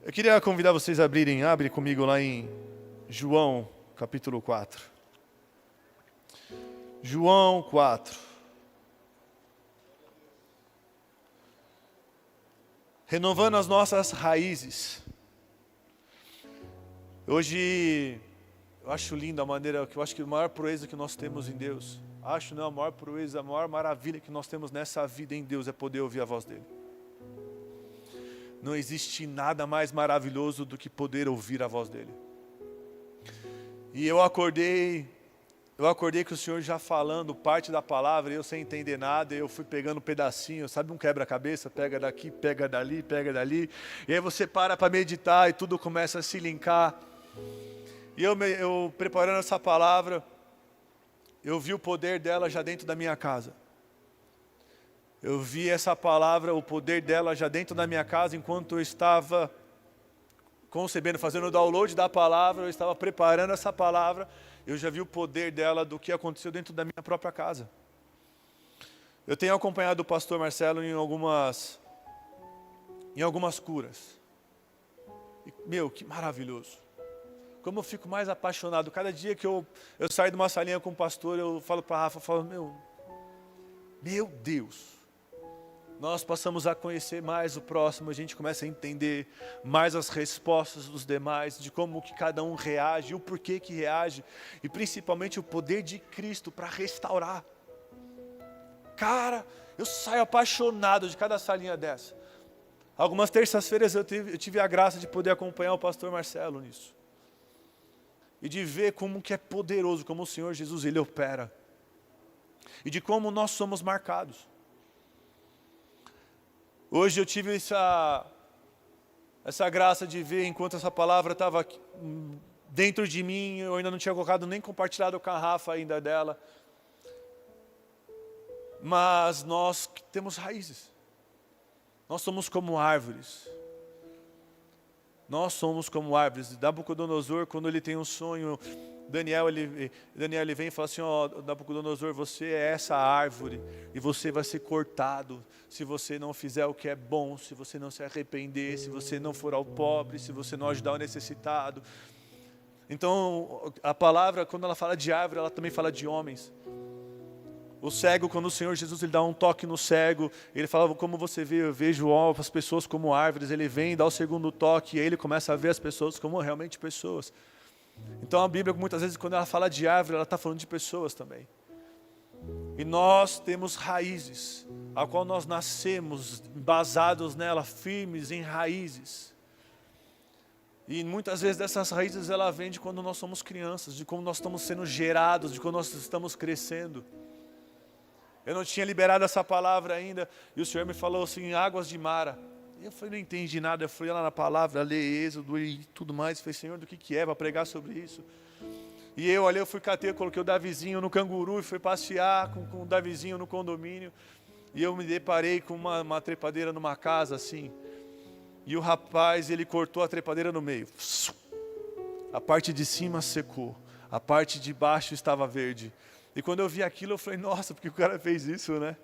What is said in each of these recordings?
Eu queria convidar vocês a abre comigo lá em João, capítulo 4. João 4. Renovando as nossas raízes. Hoje, eu acho lindo a maneira, que eu acho que a maior proeza que nós temos em Deus, não, a maior proeza, a maior maravilha que nós temos nessa vida em Deus é poder ouvir a voz dEle. Não existe nada mais maravilhoso do que poder ouvir a voz dEle. E eu acordei com o Senhor já falando parte da palavra, eu sem entender nada, eu fui pegando um pedacinho, sabe um quebra-cabeça, pega daqui, pega dali, e aí você para meditar e tudo começa a se linkar. E eu preparando essa palavra, eu vi o poder dela já dentro da minha casa. Eu vi essa palavra, o poder dela já dentro da minha casa, enquanto eu estava concebendo, fazendo o download da palavra, eu estava preparando essa palavra, eu já vi o poder dela do que aconteceu dentro da minha própria casa. Eu tenho acompanhado o pastor Marcelo em algumas curas. E, que maravilhoso. Como eu fico mais apaixonado. Cada dia que eu saio de uma salinha com o pastor, eu falo para a Rafa, meu Deus. Nós passamos a conhecer mais o próximo, a gente começa a entender mais as respostas dos demais, de como que cada um reage, o porquê que reage, e principalmente o poder de Cristo para restaurar. Cara, eu saio apaixonado de cada salinha dessa. Algumas terças-feiras eu tive a graça de poder acompanhar o pastor Marcelo nisso. E de ver como que é poderoso, como o Senhor Jesus, Ele opera. E de como nós somos marcados. Hoje eu tive essa graça de ver, enquanto essa palavra estava dentro de mim, eu ainda não tinha colocado nem compartilhado com a Rafa ainda dela. Mas nós temos raízes. Nós somos como árvores. Nós somos como árvores. Nabucodonosor, quando ele tem um sonho, Daniel ele vem e fala assim, Nabucodonosor, você é essa árvore e você vai ser cortado se você não fizer o que é bom, se você não se arrepender, se você não for ao pobre, se você não ajudar o necessitado. Então, a palavra, quando ela fala de árvore, ela também fala de homens. O cego, quando o Senhor Jesus ele dá um toque no cego, ele fala, como você vê, eu vejo as pessoas como árvores, ele vem, dá o segundo toque, e aí ele começa a ver as pessoas como realmente pessoas. Então a Bíblia, muitas vezes, quando ela fala de árvore, ela está falando de pessoas também. E nós temos raízes, a qual nós nascemos, basados nela, firmes em raízes. E muitas vezes dessas raízes, ela vem de quando nós somos crianças, de como nós estamos sendo gerados, de como nós estamos crescendo. Eu não tinha liberado essa palavra ainda, e o Senhor me falou assim, águas de Mara. E eu falei, não entendi nada, eu fui lá na palavra, ler Êxodo e tudo mais, falei, Senhor, do que é, para pregar sobre isso. E eu fui catei, coloquei o Davizinho no canguru e fui passear com o Davizinho no condomínio. E eu me deparei com uma trepadeira numa casa assim. E o rapaz, ele cortou a trepadeira no meio. A parte de cima secou, a parte de baixo estava verde. E quando eu vi aquilo, eu falei, nossa, porque o cara fez isso, né?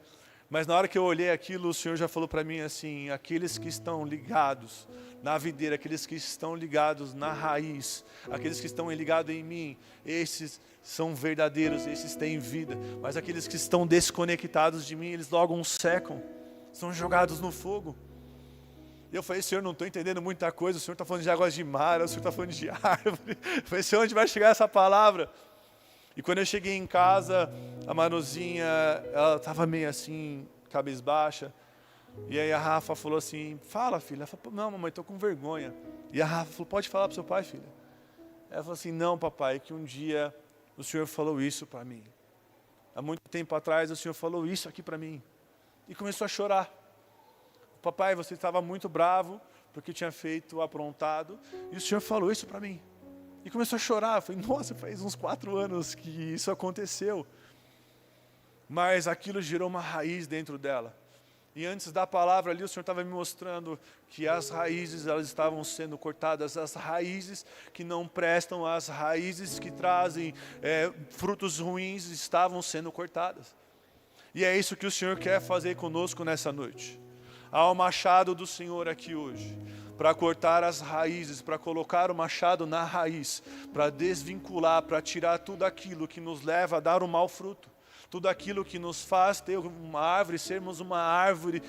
Mas na hora que eu olhei aquilo, o Senhor já falou para mim assim, aqueles que estão ligados na videira, aqueles que estão ligados na raiz, aqueles que estão ligados em mim, esses são verdadeiros, esses têm vida. Mas aqueles que estão desconectados de mim, eles logo secam, são jogados no fogo. E eu falei, Senhor, não estou entendendo muita coisa, o Senhor está falando de águas de mar, o Senhor está falando de árvore. Eu falei, Senhor, onde vai chegar essa palavra? E quando eu cheguei em casa, a Manuzinha, ela estava meio assim, cabisbaixa. E aí a Rafa falou assim, fala filha. Ela falou, não mamãe, estou com vergonha. E a Rafa falou, pode falar para o seu pai, filha. Ela falou assim, não papai, que um dia o Senhor falou isso para mim. Há muito tempo atrás o Senhor falou isso aqui para mim. E começou a chorar. Papai, você estava muito bravo, porque eu tinha feito, aprontado. E o Senhor falou isso para mim. E começou a chorar, eu falei, nossa, faz uns 4 anos que isso aconteceu. Mas aquilo gerou uma raiz dentro dela. E antes da palavra ali, o Senhor estava me mostrando que as raízes, elas estavam sendo cortadas. As raízes que não prestam, as raízes que trazem frutos ruins, estavam sendo cortadas. E é isso que o Senhor quer fazer conosco nessa noite. Há o machado do Senhor aqui hoje, para cortar as raízes, para colocar o machado na raiz, para desvincular, para tirar tudo aquilo que nos leva a dar um mau fruto. Tudo aquilo que nos faz ter uma árvore, sermos uma árvore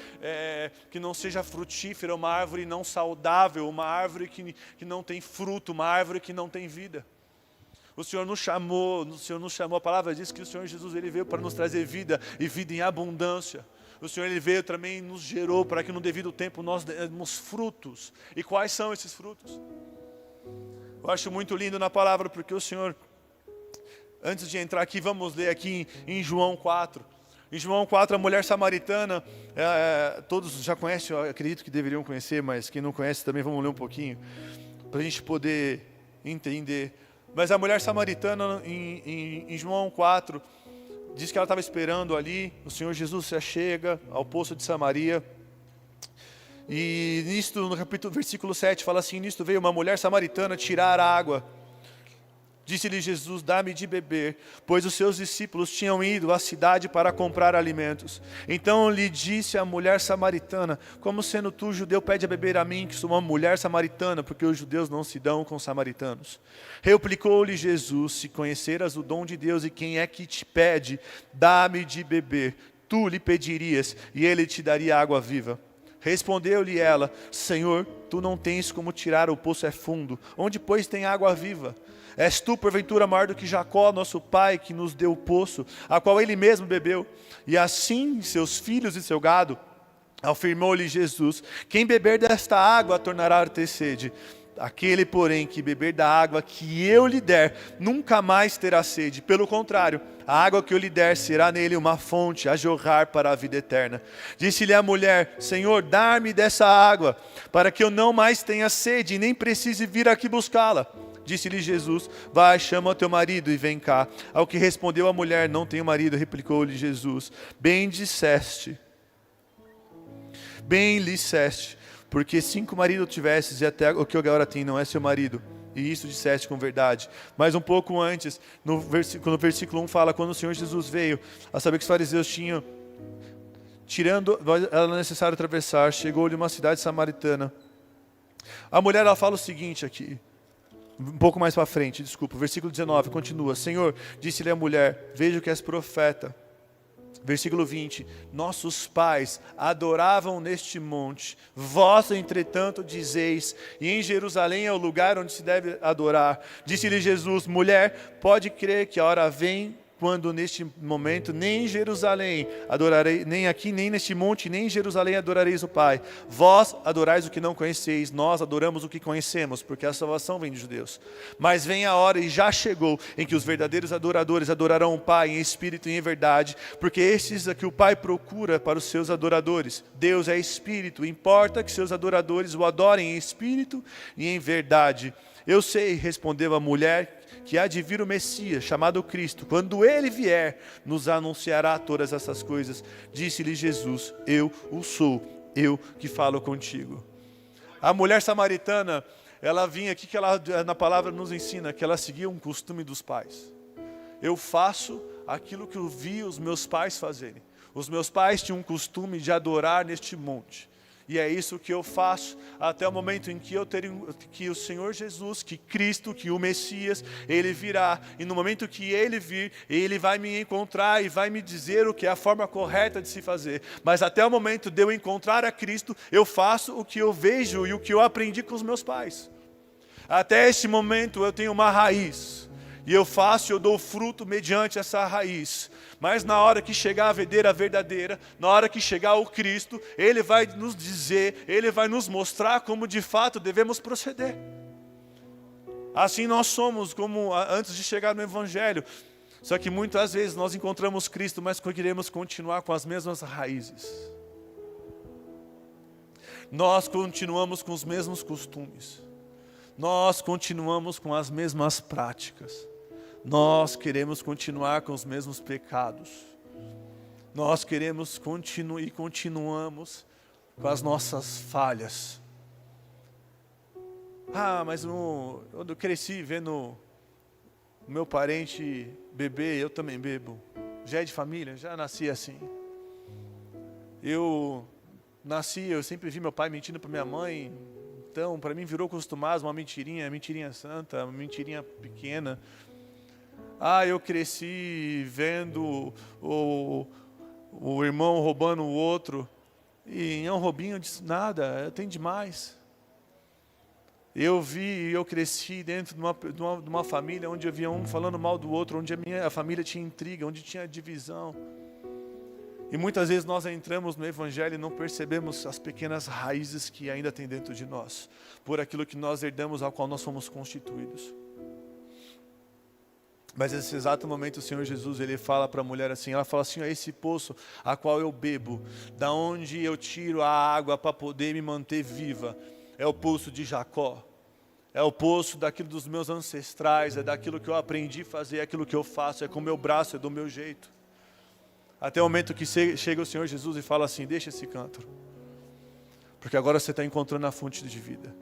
que não seja frutífera, uma árvore não saudável, uma árvore que não tem fruto, uma árvore que não tem vida. O Senhor nos chamou, a palavra diz que o Senhor Jesus ele veio para nos trazer vida e vida em abundância. O Senhor ele veio também e nos gerou para que no devido tempo nós demos frutos. E quais são esses frutos? Eu acho muito lindo na palavra, porque o Senhor... Antes de entrar aqui, vamos ler aqui em João 4. Em João 4, a mulher samaritana, todos já conhecem, eu acredito que deveriam conhecer, mas quem não conhece também vamos ler um pouquinho, para a gente poder entender. Mas a mulher samaritana, em João 4, diz que ela estava esperando ali, o Senhor Jesus se achega ao poço de Samaria. E nisto, no versículo 7, fala assim, nisto veio uma mulher samaritana tirar água. Disse-lhe Jesus, dá-me de beber, pois os seus discípulos tinham ido à cidade para comprar alimentos. Então lhe disse a mulher samaritana, como sendo tu, judeu, pede a beber a mim, que sou uma mulher samaritana, porque os judeus não se dão com os samaritanos. Replicou-lhe Jesus, se conheceras o dom de Deus e quem é que te pede, dá-me de beber, tu lhe pedirias e ele te daria água viva. Respondeu-lhe ela, Senhor, tu não tens como tirar, o poço é fundo, onde pois tem água viva? És tu, porventura, maior do que Jacó, nosso pai, que nos deu o poço, a qual ele mesmo bebeu, e assim seus filhos e seu gado? Afirmou-lhe Jesus, quem beber desta água tornará a ter sede. Aquele, porém, que beber da água que eu lhe der, nunca mais terá sede. Pelo contrário, a água que eu lhe der será nele uma fonte a jorrar para a vida eterna. Disse-lhe a mulher, Senhor, dá-me dessa água, para que eu não mais tenha sede, e nem precise vir aqui buscá-la. Disse-lhe Jesus, vai, chama o teu marido e vem cá. Ao que respondeu a mulher, não tenho marido, replicou-lhe Jesus, bem disseste, bem lhe disseste, porque 5 maridos tivesses e até o que agora tem não é seu marido. E isso disseste com verdade. Mas um pouco antes, no versículo 1 fala, quando o Senhor Jesus veio, a saber que os fariseus tinham, tirando, era necessário atravessar, chegou-lhe uma cidade samaritana. A mulher ela fala o seguinte aqui, um pouco mais para frente, desculpa, versículo 19, continua. Senhor, disse-lhe a mulher, vejo que és profeta. Versículo 20, nossos pais adoravam neste monte, vós entretanto dizeis, e em Jerusalém é o lugar onde se deve adorar. Disse-lhe Jesus, mulher, pode crer que a hora vem, quando neste momento nem em Jerusalém adorarei, nem aqui, nem neste monte, nem em Jerusalém adorareis o Pai. Vós adorais o que não conheceis, nós adoramos o que conhecemos, porque a salvação vem dos judeus. Mas vem a hora, e já chegou, em que os verdadeiros adoradores adorarão o Pai em espírito e em verdade, porque estes é que o Pai procura para os seus adoradores. Deus é espírito, importa que seus adoradores o adorem em espírito e em verdade. Eu sei, respondeu a mulher, que há de vir o Messias, chamado Cristo. Quando ele vier, nos anunciará todas essas coisas. Disse-lhe Jesus, eu o sou, eu que falo contigo. A mulher samaritana, ela vinha aqui, que ela na palavra nos ensina, que ela seguia um costume dos pais. Eu faço aquilo que eu vi os meus pais fazerem. Os meus pais tinham um costume de adorar neste monte. E é isso que eu faço até o momento em que que o Senhor Jesus, que Cristo, que o Messias, Ele virá. E no momento que Ele vir, Ele vai me encontrar e vai me dizer o que é a forma correta de se fazer. Mas até o momento de eu encontrar a Cristo, eu faço o que eu vejo e o que eu aprendi com os meus pais. Até este momento eu tenho uma raiz. E eu dou fruto mediante essa raiz. Mas na hora que chegar a videira verdadeira, na hora que chegar o Cristo, Ele vai nos dizer, Ele vai nos mostrar como de fato devemos proceder. Assim nós somos como antes de chegar no Evangelho. Só que muitas vezes nós encontramos Cristo, mas queremos continuar com as mesmas raízes. Nós continuamos com os mesmos costumes. Nós continuamos com as mesmas práticas. Nós queremos continuar com os mesmos pecados. Nós queremos continuamos com as nossas falhas. Mas eu cresci vendo o meu parente beber, eu também bebo. Já é de família, já nasci assim. nasci, eu sempre vi meu pai mentindo para minha mãe. Então, para mim virou costumado uma mentirinha santa, uma mentirinha pequena. Eu cresci vendo o irmão roubando o outro. E é um roubinho, eu disse, nada, tem demais. Eu cresci dentro de uma família onde havia um falando mal do outro, onde a família tinha intriga, onde tinha divisão. E muitas vezes nós entramos no Evangelho e não percebemos as pequenas raízes que ainda tem dentro de nós, por aquilo que nós herdamos, ao qual nós fomos constituídos. Mas nesse exato momento o Senhor Jesus, Ele fala para a mulher assim, ela fala assim, esse poço a qual eu bebo, da onde eu tiro a água para poder me manter viva, é o poço de Jacó. É o poço daquilo dos meus ancestrais, é daquilo que eu aprendi a fazer, é aquilo que eu faço, é com o meu braço, é do meu jeito. Até o momento que chega o Senhor Jesus e fala assim, deixa esse cântaro, porque agora você está encontrando a fonte de vida.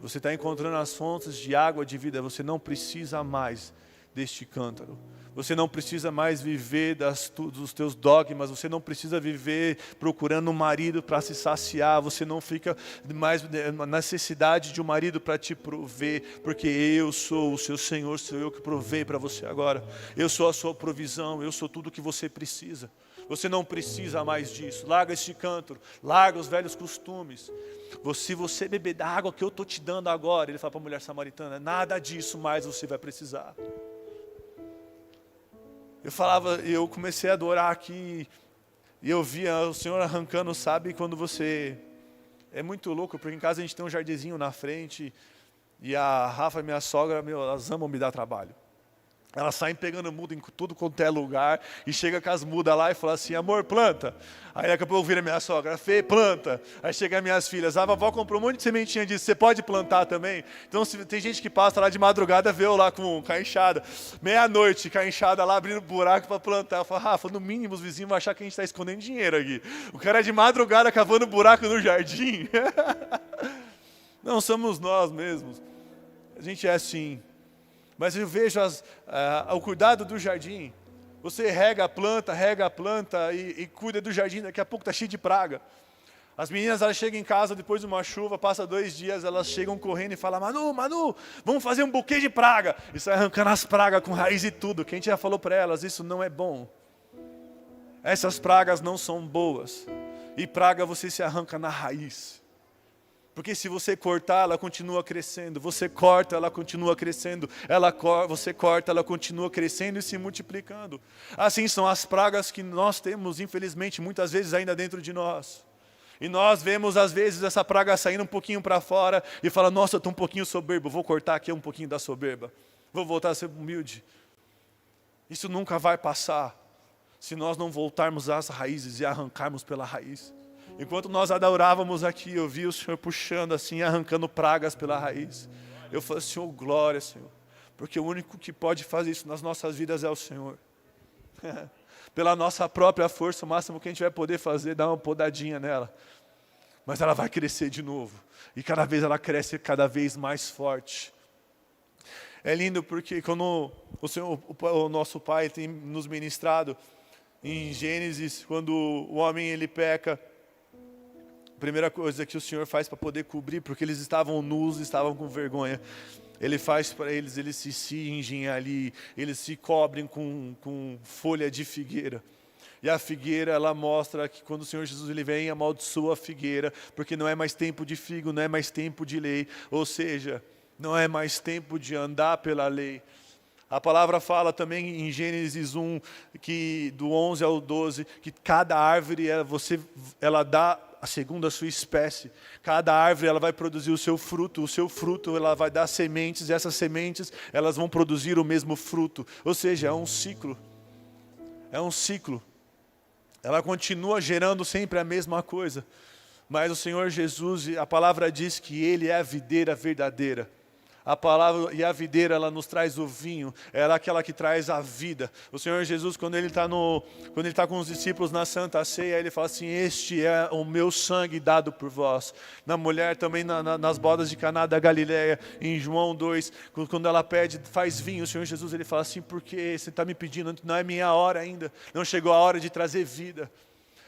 Você está encontrando as fontes de água de vida, você não precisa mais deste cântaro. Você não precisa mais viver dos teus dogmas, você não precisa viver procurando um marido para se saciar, você não fica mais na necessidade de um marido para te prover, porque eu sou o seu Senhor, sou eu que provei para você agora. Eu sou a sua provisão, eu sou tudo o que você precisa. Você não precisa mais disso. Larga este cântaro, larga os velhos costumes. Se você beber da água que eu estou te dando agora, ele fala para a mulher samaritana, nada disso mais você vai precisar. Eu comecei a adorar aqui, e eu via o Senhor arrancando, sabe, quando você... É muito louco, porque em casa a gente tem um jardinzinho na frente, e a Rafa, minha sogra, elas amam me dar trabalho. Elas saem pegando muda em tudo quanto é lugar, e chega com as mudas lá e fala assim, amor, planta. Aí daqui a pouco vira minha sogra, Fê, planta. Aí chega minhas filhas, a vovó comprou um monte de sementinha disso, você pode plantar também? Então tem gente que passa lá de madrugada, vê eu lá com a enxada, meia-noite, com a enxada lá abrindo buraco para plantar. Eu falo, Rafa, no mínimo os vizinhos vão achar que a gente está escondendo dinheiro aqui. O cara é de madrugada cavando buraco no jardim. Não, somos nós mesmos. A gente é assim. Mas eu vejo o cuidado do jardim. Você rega a planta e cuida do jardim, daqui a pouco está cheio de praga. As meninas, elas chegam em casa depois de uma chuva, passa 2 dias, elas chegam correndo e falam, Manu, vamos fazer um buquê de praga. E sai arrancando as pragas com raiz e tudo. Quem já falou para elas, isso não é bom. Essas pragas não são boas. E praga você se arranca na raiz. Porque se você cortar, ela continua crescendo. Você corta, ela continua crescendo. Você corta, ela continua crescendo e se multiplicando. Assim são as pragas que nós temos, infelizmente, muitas vezes ainda dentro de nós. E nós vemos, às vezes, essa praga saindo um pouquinho para fora e fala, nossa, eu estou um pouquinho soberbo, vou cortar aqui um pouquinho da soberba. Vou voltar a ser humilde. Isso nunca vai passar se nós não voltarmos às raízes e arrancarmos pela raiz. Enquanto nós adorávamos aqui, eu vi o Senhor puxando assim, arrancando pragas pela raiz. Eu falei, Senhor, glória, Senhor. Porque o único que pode fazer isso nas nossas vidas é o Senhor. Pela nossa própria força, o máximo que a gente vai poder fazer é dar uma podadinha nela. Mas ela vai crescer de novo. E cada vez ela cresce cada vez mais forte. É lindo porque quando o nosso Pai tem nos ministrado, em Gênesis, quando o homem ele peca, a primeira coisa que o Senhor faz para poder cobrir, porque eles estavam nus, estavam com vergonha, Ele faz para eles se cingem ali, eles se cobrem com folha de figueira. E a figueira, ela mostra que quando o Senhor Jesus ele vem, amaldiçoa a figueira, porque não é mais tempo de figo, não é mais tempo de lei, ou seja, não é mais tempo de andar pela lei. A palavra fala também em Gênesis 1, que do 11 ao 12, que cada árvore ela dá segundo a sua espécie. Cada árvore ela vai produzir o seu fruto ela vai dar sementes, e essas sementes elas vão produzir o mesmo fruto. Ou seja, é um ciclo. É um ciclo. Ela continua gerando sempre a mesma coisa. Mas o Senhor Jesus, a palavra diz que Ele é a videira verdadeira. A palavra e a videira, ela nos traz o vinho, ela é aquela que traz a vida. O Senhor Jesus, quando Ele está com os discípulos na Santa Ceia, Ele fala assim, este é o meu sangue dado por vós. Na mulher também, nas bodas de Caná da Galileia, em João 2, quando ela pede, faz vinho, o Senhor Jesus, Ele fala assim, porque você está me pedindo, não é minha hora ainda, não chegou a hora de trazer vida.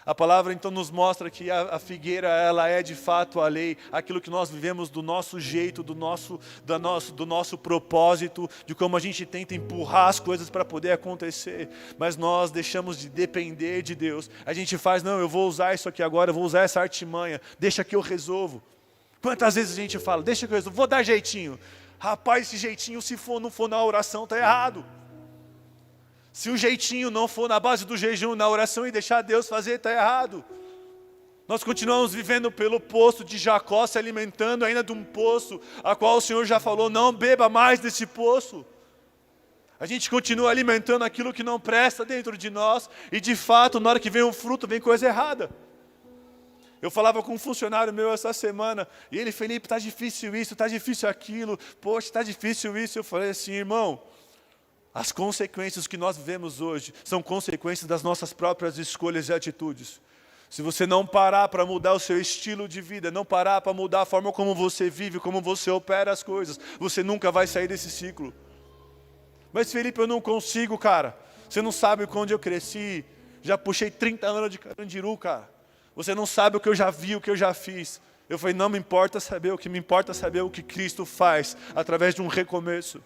A palavra então nos mostra que a figueira, ela é de fato a lei, aquilo que nós vivemos do nosso jeito, do nosso propósito, de como a gente tenta empurrar as coisas para poder acontecer, mas nós deixamos de depender de Deus. A gente faz, não, eu vou usar isso aqui agora, eu vou usar essa artimanha, deixa que eu resolvo. Quantas vezes a gente fala, deixa que eu resolvo, vou dar jeitinho. Rapaz, esse jeitinho, se não for na oração, está errado. Se o jeitinho não for na base do jejum, na oração e deixar Deus fazer, está errado. Nós continuamos vivendo pelo poço de Jacó, se alimentando ainda de um poço, a qual o Senhor já falou, não beba mais desse poço. A gente continua alimentando aquilo que não presta dentro de nós, e de fato, na hora que vem um fruto, vem coisa errada. Eu falava com um funcionário meu essa semana, e ele, Felipe, está difícil isso, está difícil aquilo, poxa, está difícil isso. Eu falei assim, irmão, as consequências que nós vivemos hoje são consequências das nossas próprias escolhas e atitudes. Se você não parar para mudar o seu estilo de vida, não parar para mudar a forma como você vive, como você opera as coisas, você nunca vai sair desse ciclo. Mas Felipe, eu não consigo, cara. Você não sabe onde eu cresci. Já puxei 30 anos de Carandiru, cara. Você não sabe o que eu já vi, o que eu já fiz. Eu falei, não me importa saber, o que me importa é saber o que Cristo faz através de um recomeço.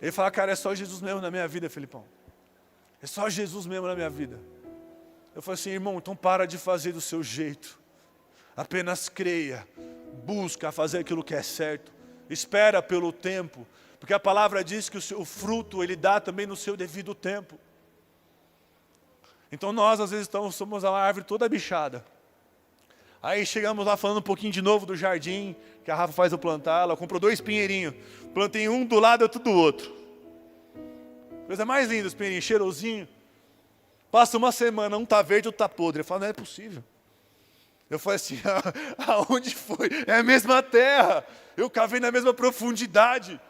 Ele fala, cara, é só Jesus mesmo na minha vida, Felipão. É só Jesus mesmo na minha vida. Eu falei assim, irmão, então para de fazer do seu jeito. Apenas creia, busca fazer aquilo que é certo. Espera pelo tempo, porque a palavra diz que o fruto ele dá também no seu devido tempo. Então nós às vezes somos uma árvore toda bichada. Aí chegamos lá falando um pouquinho de novo do jardim, que a Rafa faz eu plantar, ela comprou 2 pinheirinhos. Plantei um do lado e outro do outro. Coisa mais linda, os pinheirinhos, cheirosinho. Passa uma semana, um está verde, outro está podre. Eu falo, não é possível. Eu falei assim, aonde foi? É a mesma terra. Eu cavei na mesma profundidade.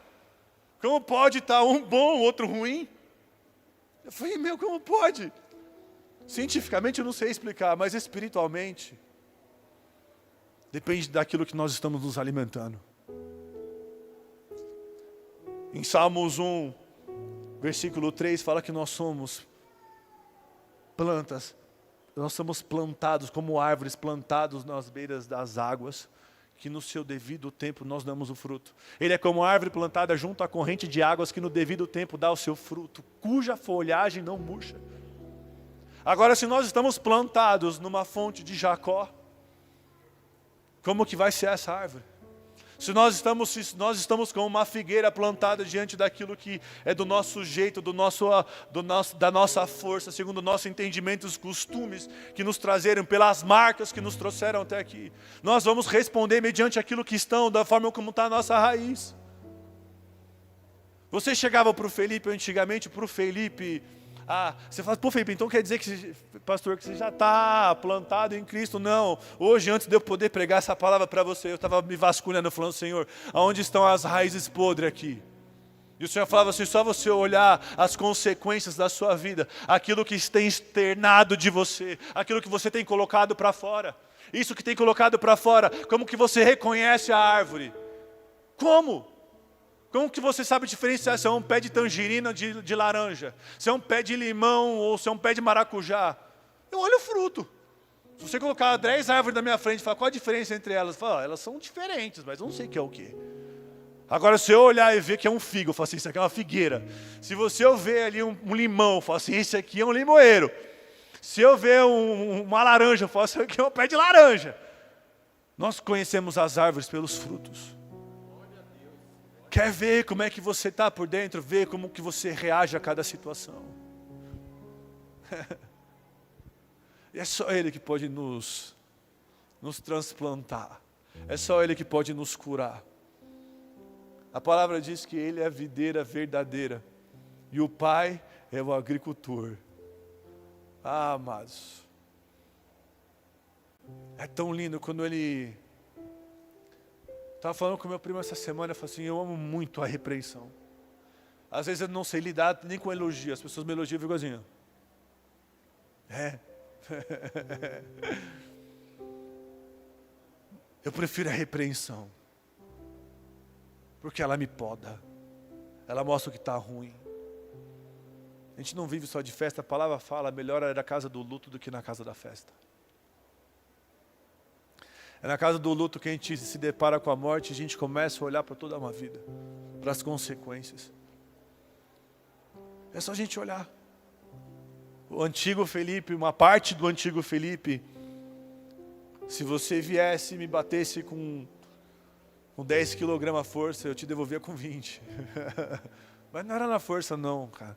Como pode estar um bom, outro ruim? Eu falei, meu, como pode? Cientificamente eu não sei explicar, mas espiritualmente, depende daquilo que nós estamos nos alimentando. Em Salmos 1, versículo 3, fala que nós somos plantas, nós somos plantados como árvores, plantados nas beiras das águas, que no seu devido tempo nós damos o fruto. Ele é como árvore plantada junto à corrente de águas, que no devido tempo dá o seu fruto, cuja folhagem não murcha. Agora, se nós estamos plantados numa fonte de Jacó, como que vai ser essa árvore? Se nós estamos com uma figueira plantada diante daquilo que é do nosso jeito, da nossa força, segundo o nosso entendimento, os costumes que nos trazeram, pelas marcas que nos trouxeram até aqui, nós vamos responder mediante aquilo que estão, da forma como está a nossa raiz. Você chegava para o Felipe, antigamente, para o Felipe, você fala, pô Felipe, então quer dizer que, pastor, que você já está plantado em Cristo? Não, hoje antes de eu poder pregar essa palavra para você, eu estava me vasculhando, falando, Senhor, aonde estão as raízes podres aqui? E o Senhor falava assim, só você olhar as consequências da sua vida, aquilo que tem externado de você, aquilo que você tem colocado para fora. Isso que tem colocado para fora, como que você reconhece a árvore? Como? Como que você sabe diferenciar se é um pé de tangerina ou de laranja? Se é um pé de limão ou se é um pé de maracujá? Eu olho o fruto. Se você colocar 10 árvores na minha frente e falar qual a diferença entre elas, fala, elas são diferentes, mas eu não sei o que é o quê. Agora, se eu olhar e ver que é um figo, eu falo assim, isso aqui é uma figueira. Se você ver ali um limão, eu falo assim, esse aqui é um limoeiro. Se eu ver uma laranja, eu falo assim, isso aqui é um pé de laranja. Nós conhecemos as árvores pelos frutos. Quer ver como é que você está por dentro? Ver como que você reage a cada situação. E é só Ele que pode nos transplantar. É só Ele que pode nos curar. A palavra diz que Ele é a videira verdadeira. E o Pai é o agricultor. Ah, amados. É tão lindo quando Ele... Estava falando com meu primo essa semana, eu falei assim, eu amo muito a repreensão. Às vezes eu não sei lidar nem com elogio, as pessoas me elogiam e ficam assim. Eu prefiro a repreensão. Porque ela me poda. Ela mostra o que está ruim. A gente não vive só de festa, a palavra fala, melhor é na casa do luto do que na casa da festa. É na casa do luto que a gente se depara com a morte e a gente começa a olhar para toda uma vida, para as consequências. É só a gente olhar. O antigo Felipe, uma parte do antigo Felipe, se você viesse e me batesse com 10 kg a força, eu te devolvia com 20. Mas não era na força não, cara.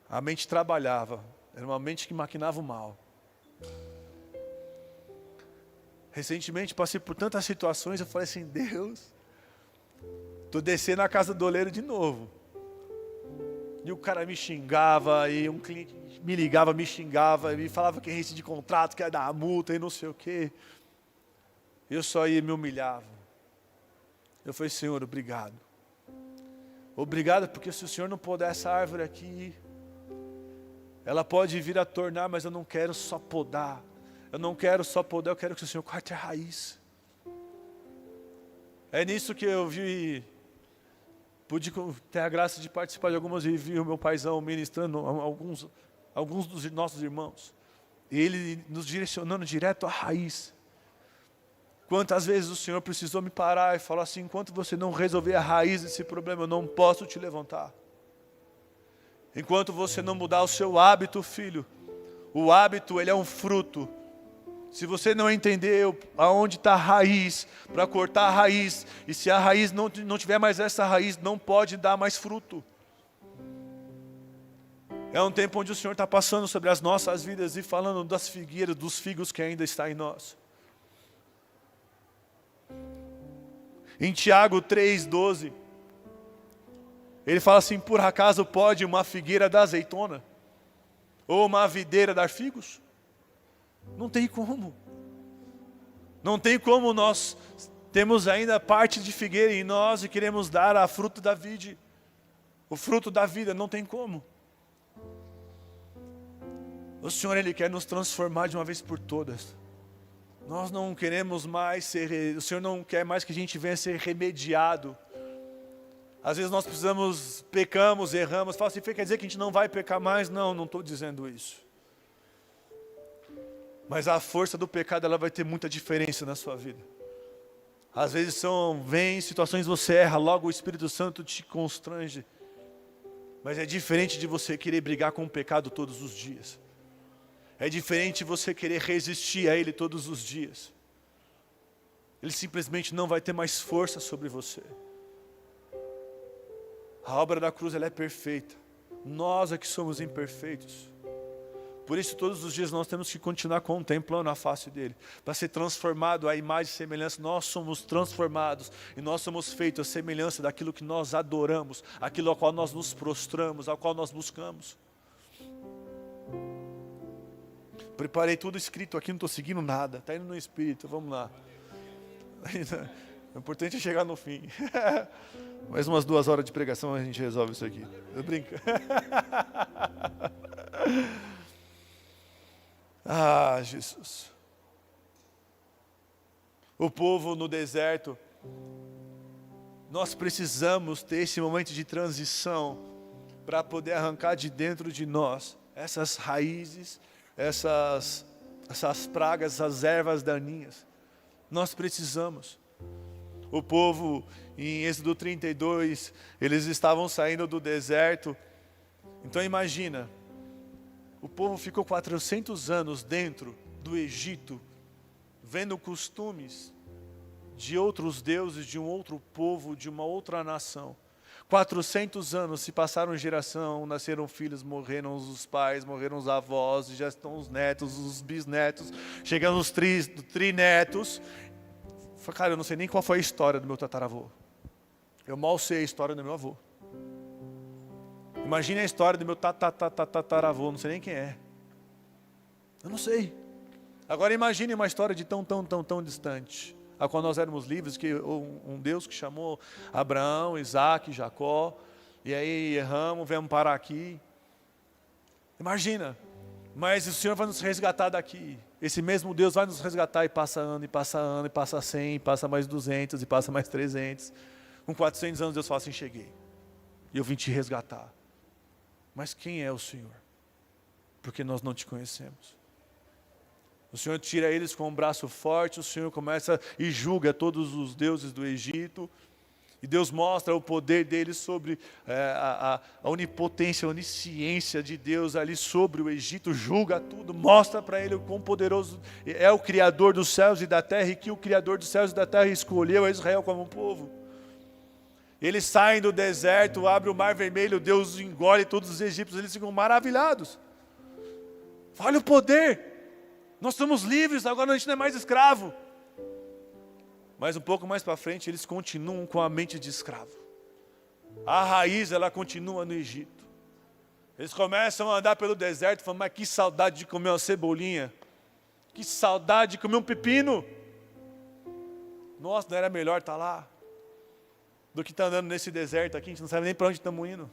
A mente trabalhava, era uma mente que maquinava o mal. Recentemente passei por tantas situações, eu falei assim, Deus, tô descendo na casa do oleiro de novo. E o cara me xingava, e um cliente me ligava, me xingava, me falava que ia rescindir contrato, que ia dar multa e não sei o quê. Eu só ia e me humilhava. Eu falei, Senhor, obrigado. Obrigado porque se o Senhor não podar essa árvore aqui, ela pode vir a tornar, mas eu não quero só podar. Eu não quero só podar, eu quero que o Senhor corte a raiz. É nisso que eu vi, pude ter a graça de participar de algumas e vi o meu paizão ministrando alguns dos nossos irmãos. E ele nos direcionando direto à raiz. Quantas vezes o Senhor precisou me parar e falar assim, enquanto você não resolver a raiz desse problema, eu não posso te levantar. Enquanto você não mudar o seu hábito, filho, o hábito ele é um fruto. Se você não entender aonde está a raiz, para cortar a raiz, e se a raiz não tiver mais essa raiz, não pode dar mais fruto. É um tempo onde o Senhor está passando sobre as nossas vidas e falando das figueiras, dos figos que ainda está em nós. Em Tiago 3,12, ele fala assim, por acaso pode uma figueira dar azeitona? Ou uma videira dar figos? Não tem como. Não tem como nós temos ainda parte de figueira em nós e queremos dar a fruto da vide. O fruto da vida, não tem como. O Senhor, Ele quer nos transformar de uma vez por todas. Nós não queremos mais ser, o Senhor não quer mais que a gente venha ser remediado. Às vezes nós pecamos, erramos, fala assim, quer dizer que a gente não vai pecar mais? Não, não estou dizendo isso. Mas a força do pecado, ela vai ter muita diferença na sua vida. Às vezes vem situações que você erra, logo o Espírito Santo te constrange. Mas é diferente de você querer brigar com o pecado todos os dias. É diferente de você querer resistir a ele todos os dias. Ele simplesmente não vai ter mais força sobre você. A obra da cruz ela é perfeita. Nós é que somos imperfeitos. Por isso todos os dias nós temos que continuar contemplando a face dele. Para ser transformado à imagem e semelhança, nós somos transformados. E nós somos feitos à semelhança daquilo que nós adoramos. Aquilo ao qual nós nos prostramos, ao qual nós buscamos. Preparei tudo escrito aqui, não estou seguindo nada. Está indo no Espírito, vamos lá. O importante é chegar no fim. Mais umas 2 horas de pregação a gente resolve isso aqui. Eu brinco. Ah, Jesus. O povo no deserto, nós precisamos ter esse momento de transição para poder arrancar de dentro de nós essas raízes, essas pragas, essas ervas daninhas. Nós precisamos. O povo, em Êxodo 32, eles estavam saindo do deserto. Então imagina, o povo ficou 400 anos dentro do Egito, vendo costumes de outros deuses, de um outro povo, de uma outra nação. 400 anos se passaram geração, nasceram filhos, morreram os pais, morreram os avós, já estão os netos, os bisnetos, chegando os trinetos. Cara, eu não sei nem qual foi a história do meu tataravô. Eu mal sei a história do meu avô. Imagine a história do meu tataravô, não sei nem quem é. Eu não sei. Agora imagine uma história de tão distante, a qual nós éramos livres, que um Deus que chamou Abraão, Isaac, Jacó, e aí erramos, viemos parar aqui. Imagina, mas o Senhor vai nos resgatar daqui. Esse mesmo Deus vai nos resgatar e passa ano, e passa ano, e passa 100, e passa mais 200, e passa mais 300. Com 400 anos Deus fala assim, cheguei. E eu vim te resgatar. Mas quem é o Senhor? Porque nós não te conhecemos. O Senhor tira eles com um braço forte, o Senhor começa e julga todos os deuses do Egito. E Deus mostra o poder dele sobre a onipotência, a onisciência de Deus ali sobre o Egito, julga tudo, mostra para ele o quão poderoso é o Criador dos céus e da terra, e que o Criador dos céus e da terra escolheu a Israel como um povo. Eles saem do deserto, abre o mar vermelho, Deus engole todos os egípcios, eles ficam maravilhados. Olha o poder, nós somos livres, agora a gente não é mais escravo. Mas um pouco mais para frente, eles continuam com a mente de escravo. A raiz, ela continua no Egito. Eles começam a andar pelo deserto, falando, mas que saudade de comer uma cebolinha. Que saudade de comer um pepino. Nossa, não era melhor estar lá do que estar andando nesse deserto aqui, a gente não sabe nem para onde estamos indo.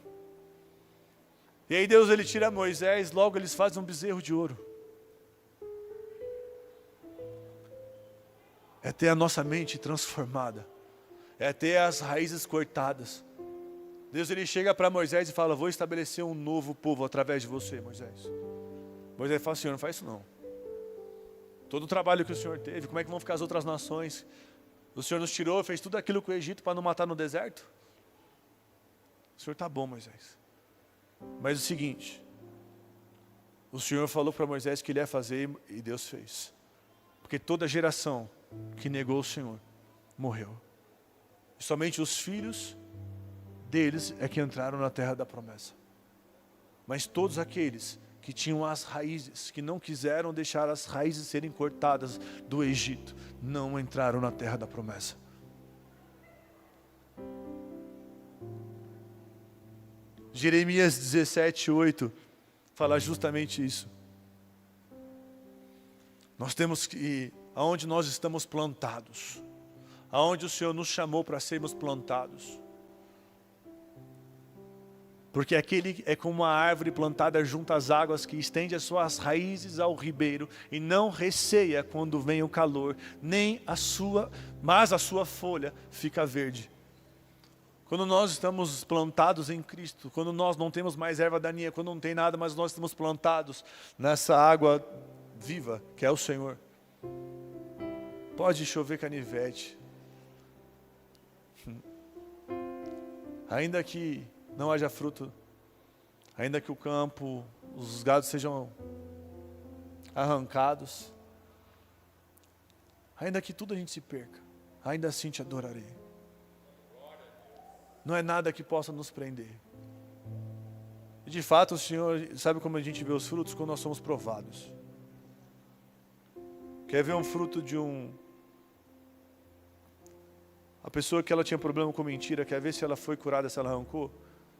E aí Deus, ele tira Moisés, logo eles fazem um bezerro de ouro. É ter a nossa mente transformada. É ter as raízes cortadas. Deus, ele chega para Moisés e fala, vou estabelecer um novo povo através de você, Moisés. Moisés fala, Senhor, não faz isso não. Todo o trabalho que o Senhor teve, como é que vão ficar as outras nações? O Senhor nos tirou, fez tudo aquilo com o Egito para não matar no deserto? O Senhor está bom, Moisés. Mas o seguinte, o Senhor falou para Moisés que ele ia fazer e Deus fez. Porque toda geração que negou o Senhor morreu. E somente os filhos deles é que entraram na terra da promessa. Mas todos aqueles que tinham as raízes, que não quiseram deixar as raízes serem cortadas do Egito, não entraram na terra da promessa. Jeremias 17:8 fala justamente isso. Nós temos que ir aonde nós estamos plantados, aonde o Senhor nos chamou para sermos plantados. Porque aquele é como uma árvore plantada junto às águas, que estende as suas raízes ao ribeiro e não receia quando vem o calor, mas a sua folha fica verde. Quando nós estamos plantados em Cristo, quando nós não temos mais erva daninha, quando não tem nada, mas nós estamos plantados nessa água viva, que é o Senhor. Pode chover canivete. Ainda que não haja fruto, ainda que o campo, os gados sejam arrancados, ainda que tudo a gente se perca, ainda assim te adorarei. Não é nada que possa nos prender. E de fato o Senhor, sabe como a gente vê os frutos? Quando nós somos provados. Quer ver um fruto de a pessoa que ela tinha problema com mentira, quer ver se ela foi curada, se ela arrancou?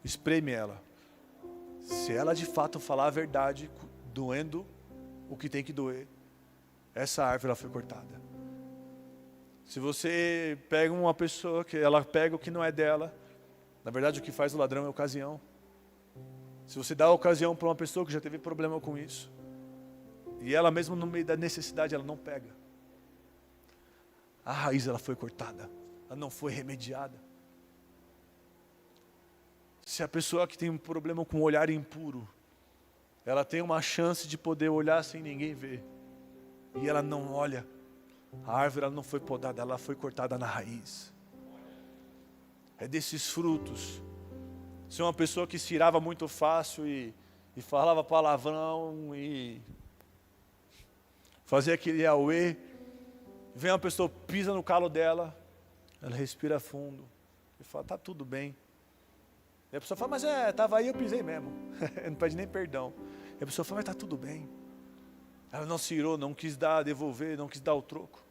Espreme ela. Se ela de fato falar a verdade, doendo o que tem que doer, essa árvore ela foi cortada. Se você pega uma pessoa que ela pega o que não é dela, na verdade o que faz o ladrão é ocasião. Se você dá a ocasião para uma pessoa que já teve problema com isso, e ela mesmo no meio da necessidade ela não pega, a raiz ela foi cortada, ela não foi remediada. Se a pessoa que tem um problema com o olhar impuro, ela tem uma chance de poder olhar sem ninguém ver, e ela não olha, a árvore ela não foi podada, ela foi cortada na raiz. É desses frutos. Se uma pessoa que se irava muito fácil e falava palavrão e fazia aquele auê, vem uma pessoa, pisa no calo dela, ela respira fundo e fala, tá tudo bem. E a pessoa fala, mas estava aí, eu pisei mesmo. Não pede nem perdão. E a pessoa fala, mas está tudo bem. Ela não se irou, não quis devolver, não quis dar o troco.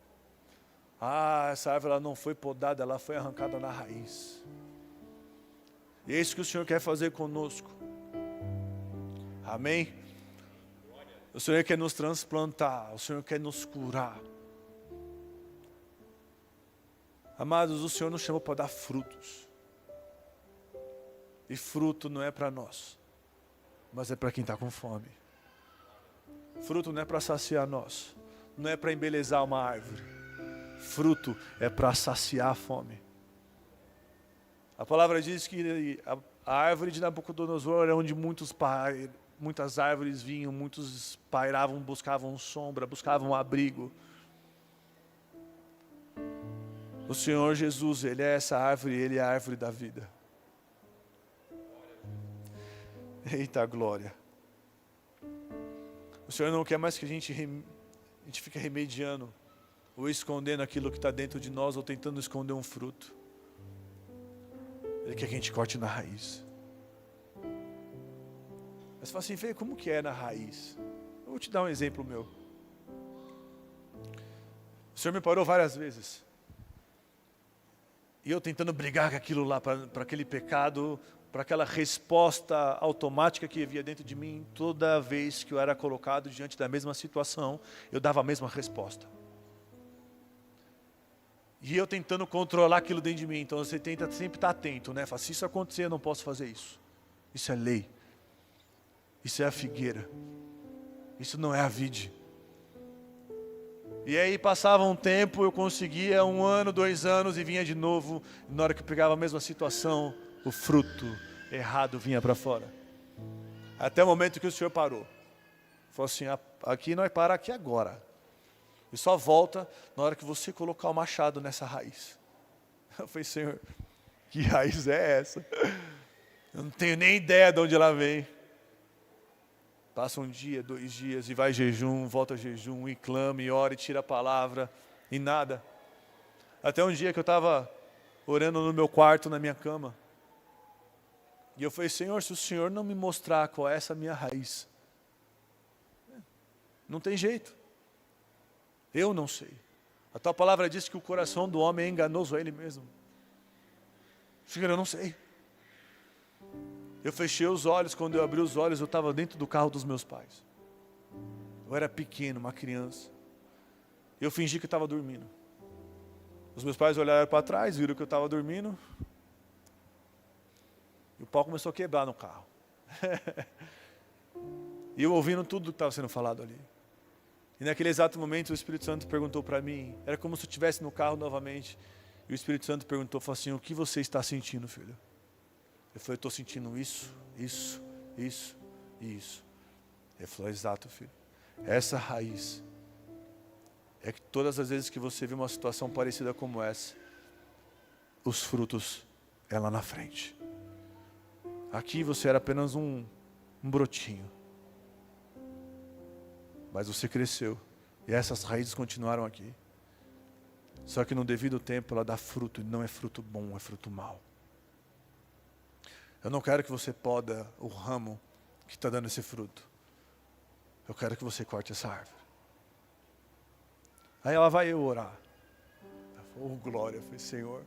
Essa árvore ela não foi podada, ela foi arrancada na raiz. E é isso que o Senhor quer fazer conosco. Amém? O Senhor quer nos transplantar, o Senhor quer nos curar. Amados, o Senhor nos chamou para dar frutos. E fruto não é para nós, mas é para quem está com fome. Fruto não é para saciar nós, não é para embelezar uma árvore. Fruto é para saciar a fome. A palavra diz que A árvore de Nabucodonosor era onde muitas árvores vinham, muitos pairavam, buscavam sombra, buscavam abrigo. O Senhor Jesus, Ele é essa árvore, Ele é a árvore da vida. Eita glória. O Senhor não quer mais que a gente fique remediando, ou escondendo aquilo que está dentro de nós, ou tentando esconder um fruto. Ele quer que a gente corte na raiz. Mas você fala assim, Fê, como que é na raiz? Eu vou te dar um exemplo meu. O Senhor me parou várias vezes. E eu tentando brigar com aquilo lá, para aquele pecado, para aquela resposta automática que havia dentro de mim. Toda vez que eu era colocado diante da mesma situação, eu dava a mesma resposta. E eu tentando controlar aquilo dentro de mim. Então você tenta sempre estar atento, né? Fala, se isso acontecer, eu não posso fazer isso. Isso é lei. Isso é a figueira. Isso não é a vide. E aí passava um tempo, eu conseguia 1 ano, 2 anos e vinha de novo. E na hora que eu pegava a mesma situação, o fruto errado vinha para fora. Até o momento que o Senhor parou. Falou assim, aqui nós paramos aqui agora. E só volta na hora que você colocar o machado nessa raiz. Eu falei, Senhor, que raiz é essa? Eu não tenho nem ideia de onde ela vem. Passa 1 dia, 2 dias, e vai jejum, volta a jejum, e clama, e ora, e tira a palavra, e nada. Até um dia que eu estava orando no meu quarto, na minha cama. E eu falei, Senhor, se o Senhor não me mostrar qual é essa minha raiz, não tem jeito. Eu não sei. A tua palavra diz que o coração do homem é enganoso a ele mesmo. Senhor, eu não sei. Eu fechei os olhos, quando eu abri os olhos, eu estava dentro do carro dos meus pais. Eu era pequeno, uma criança. Eu fingi que estava dormindo. Os meus pais olharam para trás, viram que eu estava dormindo. E o pau começou a quebrar no carro. E eu ouvindo tudo que estava sendo falado ali. E naquele exato momento o Espírito Santo perguntou para mim, era como se eu estivesse no carro novamente. E o Espírito Santo perguntou, falou assim, o que você está sentindo, filho? Eu falei, eu estou sentindo isso e isso. Ele falou, exato, filho. Essa raiz é que todas as vezes que você vê uma situação parecida como essa, os frutos é lá na frente. Aqui você era apenas um brotinho. Mas você cresceu. E essas raízes continuaram aqui. Só que no devido tempo ela dá fruto. E não é fruto bom, é fruto mau. Eu não quero que você poda o ramo que está dando esse fruto. Eu quero que você corte essa árvore. Aí ela vai eu orar. Ela falou, oh glória, eu falei, Senhor.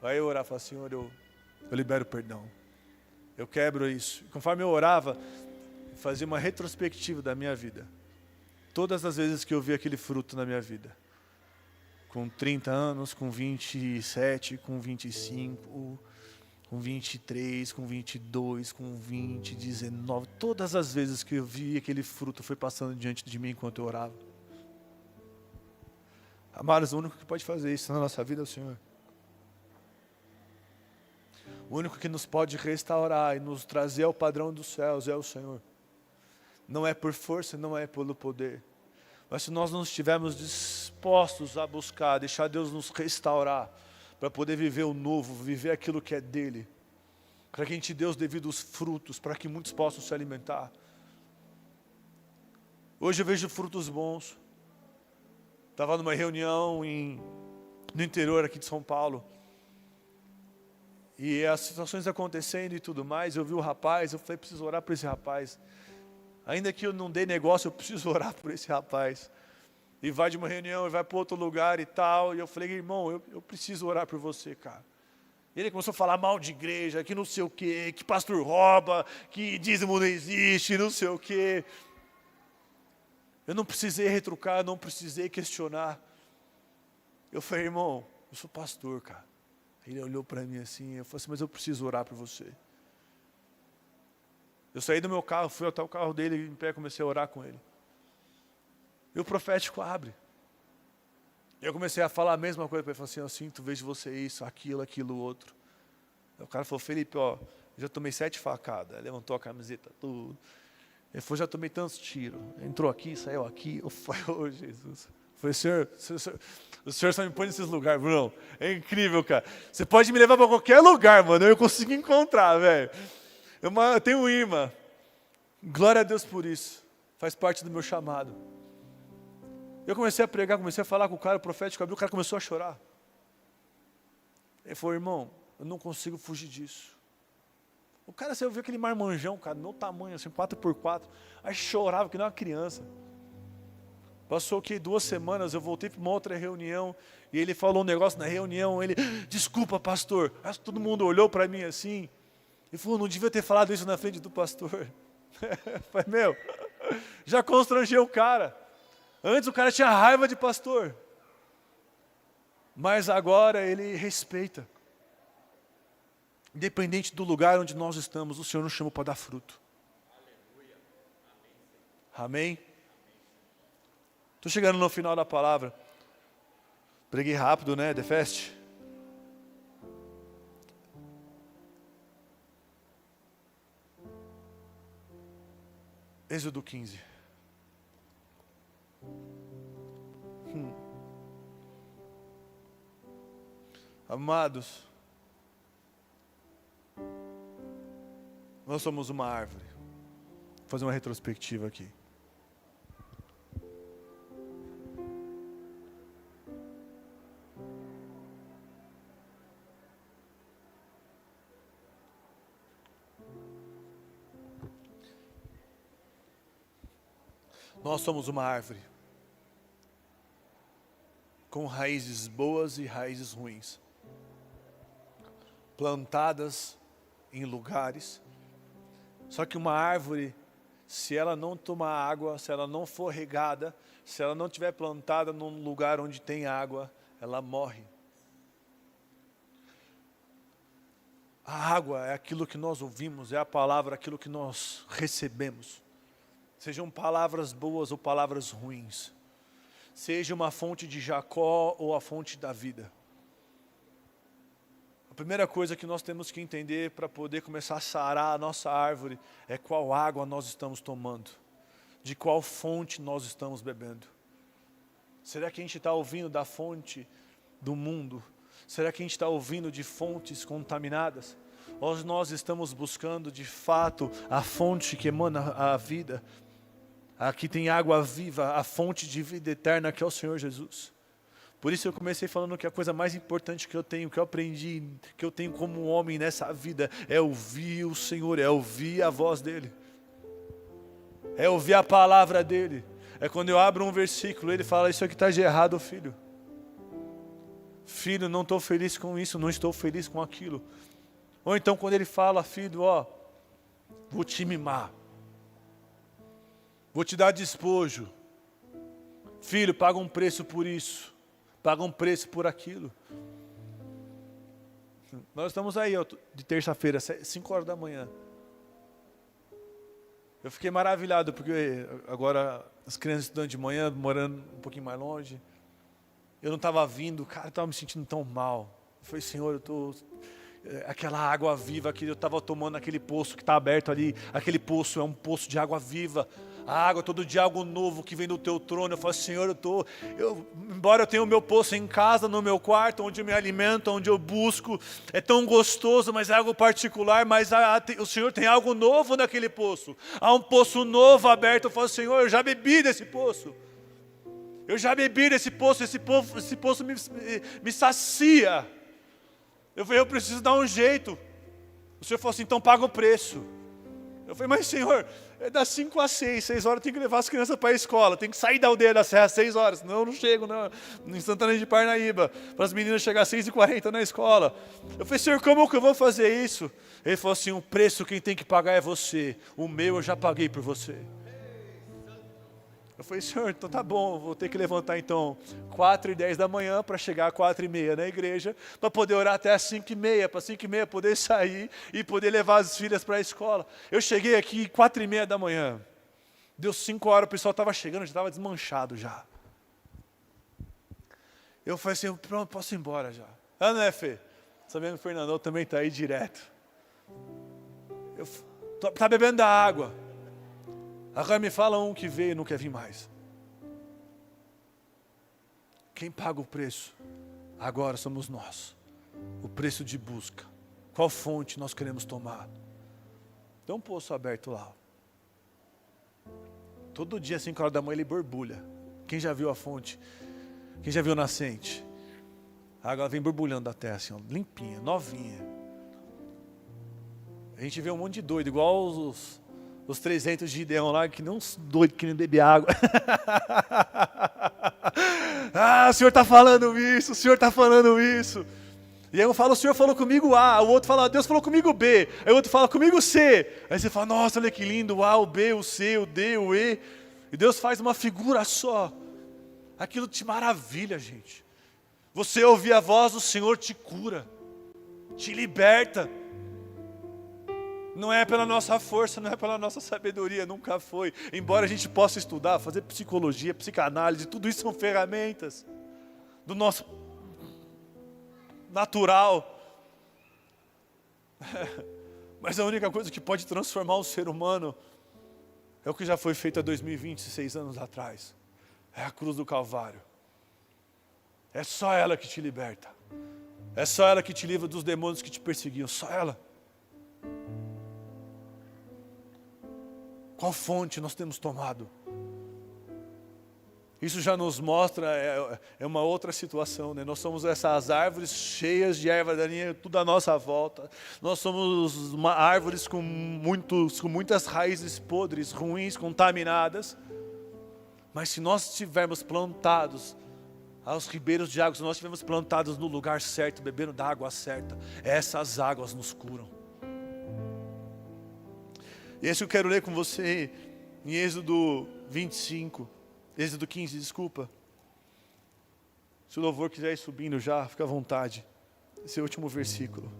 Vai eu orar, fala, Senhor, eu libero perdão. Eu quebro isso. E conforme eu orava, eu fazia uma retrospectiva da minha vida. Todas as vezes que eu vi aquele fruto na minha vida. Com 30 anos, com 27, com 25, com 23, com 22, com 20, 19. Todas as vezes que eu vi aquele fruto foi passando diante de mim enquanto eu orava. Amados, o único que pode fazer isso na nossa vida é o Senhor. O único que nos pode restaurar e nos trazer ao padrão dos céus é o Senhor. Não é por força, não é pelo poder. Mas se nós não estivermos dispostos a buscar, deixar Deus nos restaurar, para poder viver o novo, viver aquilo que é dele, para que a gente dê os devidos frutos, para que muitos possam se alimentar. Hoje eu vejo frutos bons. Estava numa reunião no interior aqui de São Paulo. E as situações acontecendo e tudo mais, eu vi o rapaz, eu falei, preciso orar por esse rapaz. Ainda que eu não dê negócio, eu preciso orar por esse rapaz. E vai de uma reunião, e vai para outro lugar e tal. E eu falei, irmão, eu preciso orar por você, cara. E ele começou a falar mal de igreja, que não sei o quê, que pastor rouba, que dízimo não existe, não sei o quê. Eu não precisei retrucar, não precisei questionar. Eu falei, irmão, eu sou pastor, cara. Ele olhou para mim assim, eu falei assim, mas eu preciso orar por você. Eu saí do meu carro, fui até o carro dele, em pé, comecei a orar com ele. E o profético abre. Eu comecei a falar a mesma coisa para ele, falei assim, eu sinto, vejo você isso, aquilo, outro. Aí o cara falou, Felipe, ó, Já tomei 7 facadas. Levantou a camiseta, tudo. Ele falou, já tomei tantos tiros. Entrou aqui, saiu aqui. Eu falei, Jesus. Eu falei, senhor, o senhor só me põe nesses lugares, Bruno. É incrível, cara. Você pode me levar para qualquer lugar, mano. Eu consigo encontrar, velho. Eu tenho um imã. Glória a Deus por isso. Faz parte do meu chamado. Eu comecei a pregar, comecei a falar com o cara, o profético abriu, o cara começou a chorar. Ele falou, irmão, eu não consigo fugir disso. O cara, você viu aquele marmanjão, cara, do meu tamanho, assim, 4x4. Aí chorava que nem uma criança. Passou que 2 semanas, eu voltei para uma outra reunião, e ele falou um negócio na reunião, ele, desculpa pastor. Aí todo mundo olhou para mim assim, e falou, não devia ter falado isso na frente do pastor. Eu falei, meu, já constrangeu o cara. Antes o cara tinha raiva de pastor. Mas agora ele respeita. Independente do lugar onde nós estamos, o Senhor nos chamou para dar fruto. Amém? Estou chegando no final da palavra. Preguei rápido, né? The Fest. Êxodo 15. Amados, nós somos uma árvore. Vou fazer uma retrospectiva aqui. Nós somos uma árvore com raízes boas e raízes ruins, plantadas em lugares. Só que uma árvore, se ela não tomar água, se ela não for regada, se ela não estiver plantada num lugar onde tem água, ela morre. A água é aquilo que nós ouvimos, é a palavra, aquilo que nós recebemos. Sejam palavras boas ou palavras ruins. Seja uma fonte de Jacó ou a fonte da vida. A primeira coisa que nós temos que entender para poder começar a sarar a nossa árvore é qual água nós estamos tomando. De qual fonte nós estamos bebendo. Será que a gente está ouvindo da fonte do mundo? Será que a gente está ouvindo de fontes contaminadas? Ou nós estamos buscando de fato a fonte que emana a vida? Aqui tem água viva, a fonte de vida eterna que é o Senhor Jesus. Por isso eu comecei falando que a coisa mais importante que eu tenho, que eu aprendi, que eu tenho como homem nessa vida, é ouvir o Senhor, é ouvir a voz dEle. É ouvir a palavra dEle. É quando eu abro um versículo, Ele fala, isso aqui está de errado, filho. Filho, não estou feliz com isso, não estou feliz com aquilo. Ou então quando Ele fala, filho, ó, vou te mimar. Vou te dar despojo. Filho, paga um preço por isso. Paga um preço por aquilo. Nós estamos aí, ó, de terça-feira, 5 horas da manhã. Eu fiquei maravilhado, porque agora as crianças estudando de manhã, morando um pouquinho mais longe. Eu não estava vindo, cara, eu estava me sentindo tão mal. Eu falei, Senhor, eu estou... Aquela água viva que eu estava tomando naquele poço que está aberto ali. Aquele poço é um poço de água viva. A água todo dia, algo novo que vem do teu trono. Eu falo, Senhor, embora eu tenha o meu poço em casa, no meu quarto, onde eu me alimento, onde eu busco, é tão gostoso, mas é algo particular, mas o Senhor tem algo novo naquele poço. Há um poço novo aberto. Eu falo, Senhor, eu já bebi desse poço. Eu já bebi desse poço, esse poço me sacia. Eu falei, eu preciso dar um jeito. O Senhor falou assim, então paga o preço. Eu falei, mas Senhor, é das 5 às 6 horas eu tenho que levar as crianças para a escola, tem que sair da aldeia da Serra às 6 horas, senão eu não chego em Santana de Parnaíba, para as meninas chegar às 6h40 na escola. Eu falei, Senhor, como que eu vou fazer isso? Ele falou assim, o preço quem tem que pagar é você, o meu eu já paguei por você. Eu falei, Senhor, então tá bom, vou ter que levantar então 4h10 da manhã para chegar às 4h30 na igreja, para poder orar até às 5h30, para 5h30 poder sair e poder levar as filhas para a escola. Eu cheguei aqui 4h30 da manhã, deu 5 horas, o pessoal estava chegando, já estava desmanchado já. Eu falei assim, pronto, posso ir embora já. Ah, não é, Fê? Sabendo que o Fernandão também está aí direto. Está bebendo da água. Agora me fala um que veio e não quer vir mais. Quem paga o preço agora somos nós. O preço de busca. Qual fonte nós queremos tomar? Tem um poço aberto lá. Todo dia, às 5 horas da manhã, ele borbulha. Quem já viu a fonte? Quem já viu a nascente? A água vem borbulhando da terra, assim, ó, limpinha, novinha. A gente vê um monte de doido, igual os 300 de Gideão lá, que não doido que nem beber água. Ah, o Senhor está falando isso, o Senhor está falando isso. E aí um fala, o Senhor falou comigo A, o outro fala, Deus falou comigo B, aí o outro fala comigo C. Aí você fala, nossa, olha que lindo, o A, o B, o C, o D, o E. E Deus faz uma figura só. Aquilo te maravilha, gente. Você ouvir a voz do Senhor te cura, te liberta. Não é pela nossa força, não é pela nossa sabedoria, nunca foi. Embora a gente possa estudar, fazer psicologia, psicanálise, tudo isso são ferramentas do nosso natural. Mas a única coisa que pode transformar o ser humano é o que já foi feito há 2026 anos atrás. É a cruz do Calvário. É só ela que te liberta. É só ela que te livra dos demônios que te perseguiam. Só ela. Qual fonte nós temos tomado? Isso já nos mostra, é uma outra situação, né? Nós somos essas árvores cheias de erva daninha, tudo à nossa volta. Nós somos árvores com muitas raízes podres, ruins, contaminadas. Mas se nós estivermos plantados aos ribeiros de água, se nós estivermos plantados no lugar certo, bebendo da água certa, essas águas nos curam. E esse eu quero ler com você em Êxodo 25, Êxodo 15, desculpa. Se o louvor quiser ir subindo já, fica à vontade. Esse é o último versículo.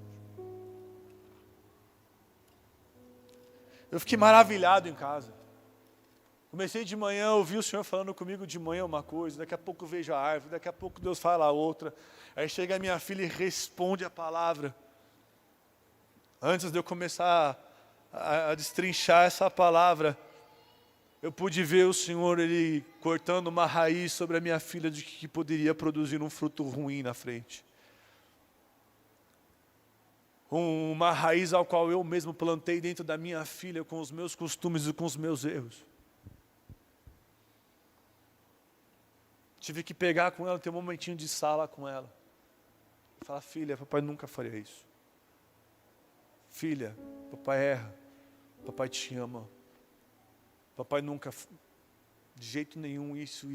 Eu fiquei maravilhado em casa. Comecei de manhã, ouvi o Senhor falando comigo de manhã uma coisa, daqui a pouco eu vejo a árvore, daqui a pouco Deus fala outra. Aí chega a minha filha e responde a palavra. Antes de eu começar a destrinchar essa palavra, eu pude ver o Senhor, Ele cortando uma raiz sobre a minha filha de que poderia produzir um fruto ruim na frente. Uma raiz ao qual eu mesmo plantei dentro da minha filha com os meus costumes e com os meus erros. Tive que pegar com ela, ter um momentinho de sala com ela. Falar, filha, papai nunca faria isso. Filha, papai erra. Papai te ama. Papai nunca, de jeito nenhum, isso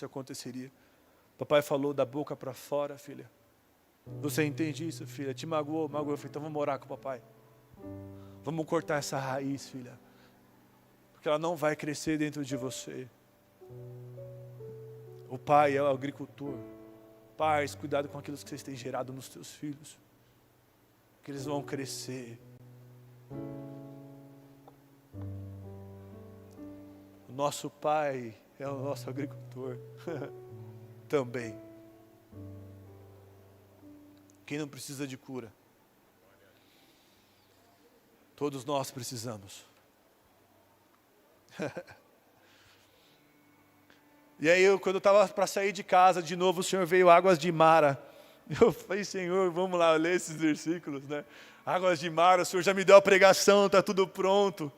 aconteceria. Papai falou da boca para fora, filha. Você entende isso, filha? Te magoou, magoou. Então vamos orar com o papai. Vamos cortar essa raiz, filha. Porque ela não vai crescer dentro de você. O pai é o agricultor. Pais, cuidado com aquilo que vocês têm gerado nos teus filhos. Que eles vão crescer. O nosso pai é o nosso agricultor. Também. Quem não precisa de cura? Todos nós precisamos. E aí, quando eu estava para sair de casa, de novo o Senhor veio águas de Mara. Eu falei, Senhor, vamos lá ler esses versículos, né? Águas de Mara, o Senhor já me deu a pregação, está tudo pronto.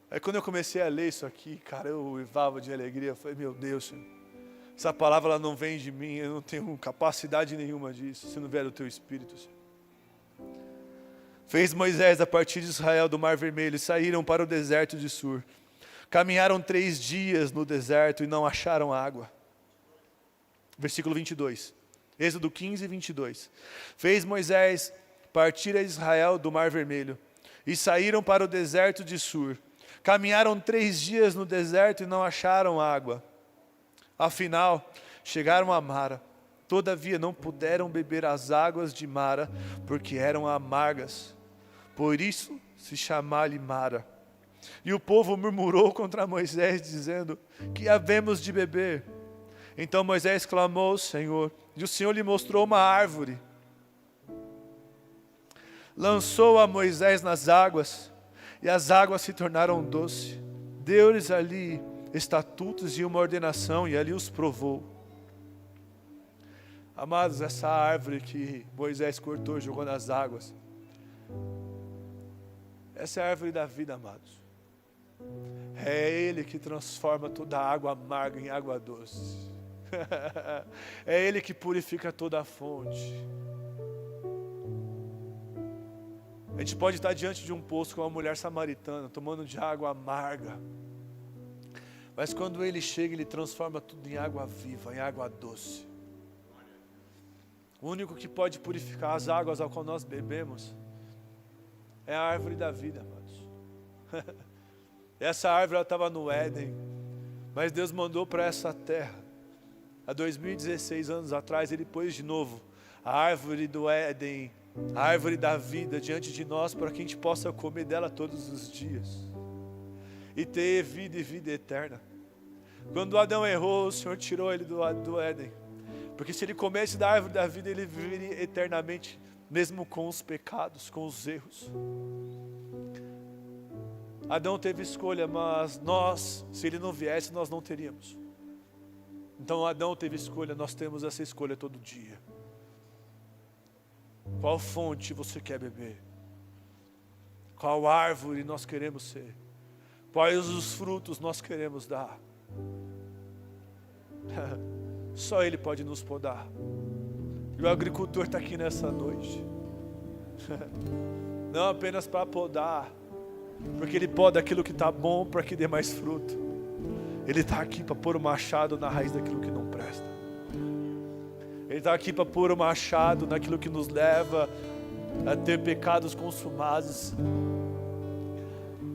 Aí quando eu comecei a ler isso aqui, cara, eu uivava de alegria. Eu falei, meu Deus, Senhor, essa palavra ela não vem de mim, eu não tenho capacidade nenhuma disso, se não vier do Teu Espírito, Senhor. Fez Moisés a partir de Israel do Mar Vermelho e saíram para o deserto de Sur. Caminharam 3 dias no deserto e não acharam água. Versículo 22. Êxodo 15, 22. Fez Moisés partir a Israel do Mar Vermelho e saíram para o deserto de Sur. Caminharam 3 dias no deserto e não acharam água. Afinal, chegaram a Mara. Todavia não puderam beber as águas de Mara, porque eram amargas. Por isso se chama-lhe Mara. E o povo murmurou contra Moisés, dizendo, que havemos de beber? Então Moisés clamou ao Senhor, e o Senhor lhe mostrou uma árvore. lançou a Moisés nas águas, e as águas se tornaram doce. Deu-lhes ali estatutos e uma ordenação, e ali os provou. Amados, essa árvore que Moisés cortou e jogou nas águas, essa é a árvore da vida, amados. É Ele que transforma toda a água amarga em água doce. É Ele que purifica toda a fonte. A gente pode estar diante de um poço com uma mulher samaritana, tomando de água amarga. Mas quando Ele chega, Ele transforma tudo em água viva, em água doce. O único que pode purificar as águas ao qual nós bebemos é a árvore da vida, amados. Essa árvore estava no Éden, mas Deus mandou para essa terra. Há 2016 anos atrás, Ele pôs de novo a árvore do Éden, a árvore da vida diante de nós, para que a gente possa comer dela todos os dias e ter vida e vida eterna. Quando Adão errou, o Senhor tirou ele do Éden, porque se ele comesse da árvore da vida, ele viveria eternamente, mesmo com os pecados, com os erros. Adão teve escolha, mas nós, se ele não viesse, nós não teríamos. Então Adão teve escolha, nós temos essa escolha todo dia. Qual fonte você quer beber? Qual árvore nós queremos ser? Quais os frutos nós queremos dar? Só Ele pode nos podar. E o agricultor está aqui nessa noite. Não apenas para podar, porque Ele poda aquilo que está bom para que dê mais fruto. Ele está aqui para pôr o machado na raiz daquilo que não presta. Ele está aqui para pôr o machado naquilo que nos leva a ter pecados consumados.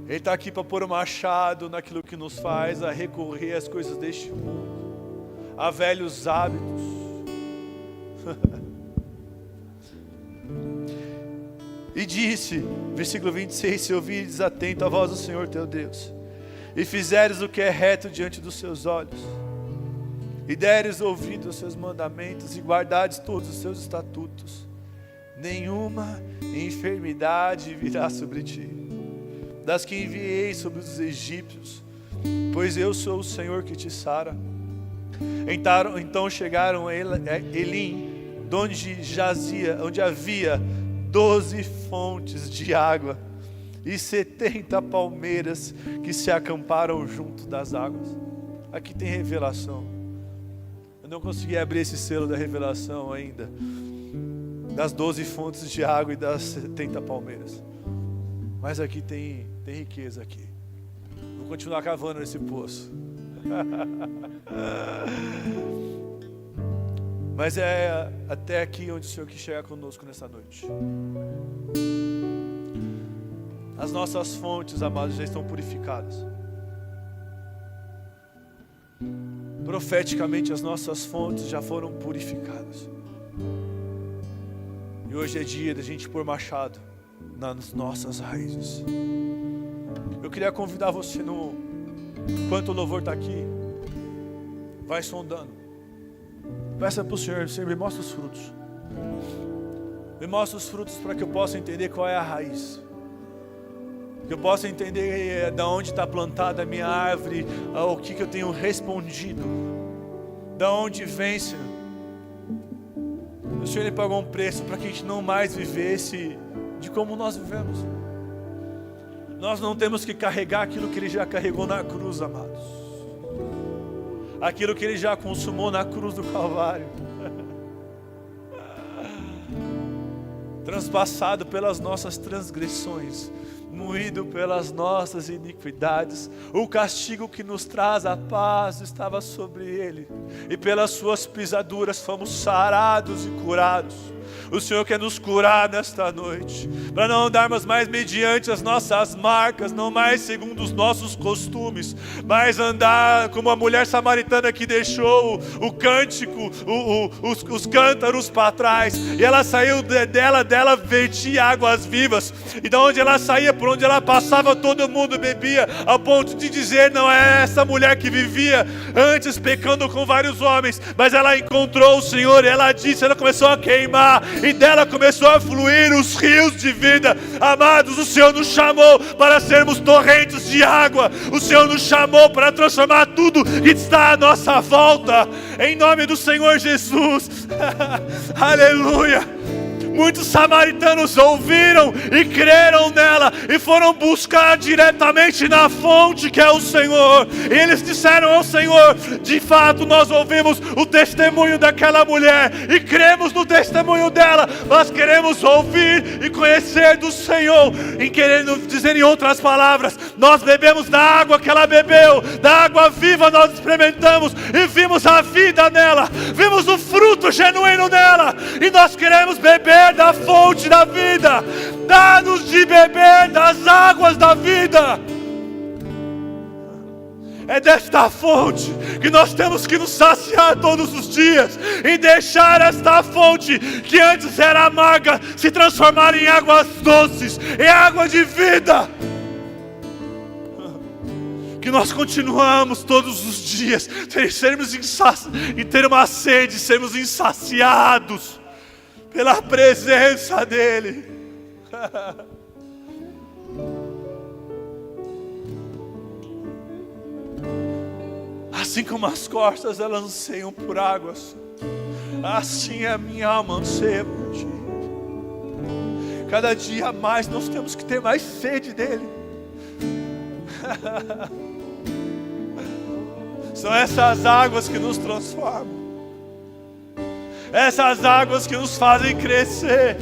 Ele está aqui para pôr o machado naquilo que nos faz a recorrer às coisas deste mundo, a velhos hábitos. E disse, versículo 26, se ouvires atento a voz do Senhor teu Deus, e fizeres o que é reto diante dos seus olhos, e deres ouvido aos seus mandamentos, e guardares todos os seus estatutos, nenhuma enfermidade virá sobre ti, das que enviei sobre os egípcios, pois eu sou o Senhor que te sara. Então chegaram a Elim, onde havia 12 fontes de água, e 70 palmeiras que se acamparam junto das águas. Aqui tem revelação. Eu não consegui abrir esse selo da revelação ainda, das 12 fontes de água e das 70 palmeiras. Mas aqui tem riqueza aqui. Vou continuar cavando nesse poço. Mas é até aqui onde o Senhor quer chegar conosco nessa noite. As nossas fontes, amados, já estão purificadas. Profeticamente, as nossas fontes já foram purificadas. E hoje é dia da gente pôr machado nas nossas raízes. Eu queria convidar você, enquanto o louvor está aqui, vai sondando. Peça para o Senhor, Senhor, me mostra os frutos. Me mostra os frutos para que eu possa entender qual é a raiz. Que eu possa entender de onde está plantada a minha árvore, o que eu tenho respondido. De onde vem, Senhor. O Senhor Ele pagou um preço para que a gente não mais vivesse de como nós vivemos. Nós não temos que carregar aquilo que Ele já carregou na cruz, amados. Aquilo que Ele já consumou na cruz do Calvário. Transpassado pelas nossas transgressões, moído pelas nossas iniquidades, o castigo que nos traz a paz estava sobre Ele, e pelas suas pisaduras fomos sarados e curados. O Senhor quer nos curar nesta noite, para não andarmos mais mediante as nossas marcas, não mais segundo os nossos costumes, mas andar como a mulher samaritana que deixou o cântico, os cântaros para trás, e ela saiu dela vertia águas vivas, e de onde ela saía, por onde ela passava, todo mundo bebia, ao ponto de dizer, não é essa mulher que vivia antes pecando com vários homens, mas ela encontrou o Senhor, e ela disse, ela começou a queimar, e dela começou a fluir os rios de vida. Amados, o Senhor nos chamou para sermos torrentes de água. O Senhor nos chamou para transformar tudo que está à nossa volta, em nome do Senhor Jesus. Aleluia. Muitos samaritanos ouviram e creram nela e foram buscar diretamente na fonte que é o Senhor. E eles disseram ao Senhor: de fato nós ouvimos o testemunho daquela mulher e cremos no testemunho dela. Nós queremos ouvir e conhecer do Senhor. E querendo dizer em outras palavras, nós bebemos da água que ela bebeu, da água viva nós experimentamos e vimos a vida nela, vimos o fruto genuíno nela, e nós queremos beber da fonte da vida. Dá-nos de beber das águas da vida. É desta fonte que nós temos que nos saciar todos os dias e deixar esta fonte que antes era amarga se transformar em águas doces, em água de vida. Que nós continuamos todos os dias e ter uma sede, sermos insaciados pela presença dEle. Assim como as costas elas anseiam por águas, assim a minha alma anseia por Ti. Cada dia mais nós temos que ter mais sede dEle. São essas águas que nos transformam, essas águas que nos fazem crescer,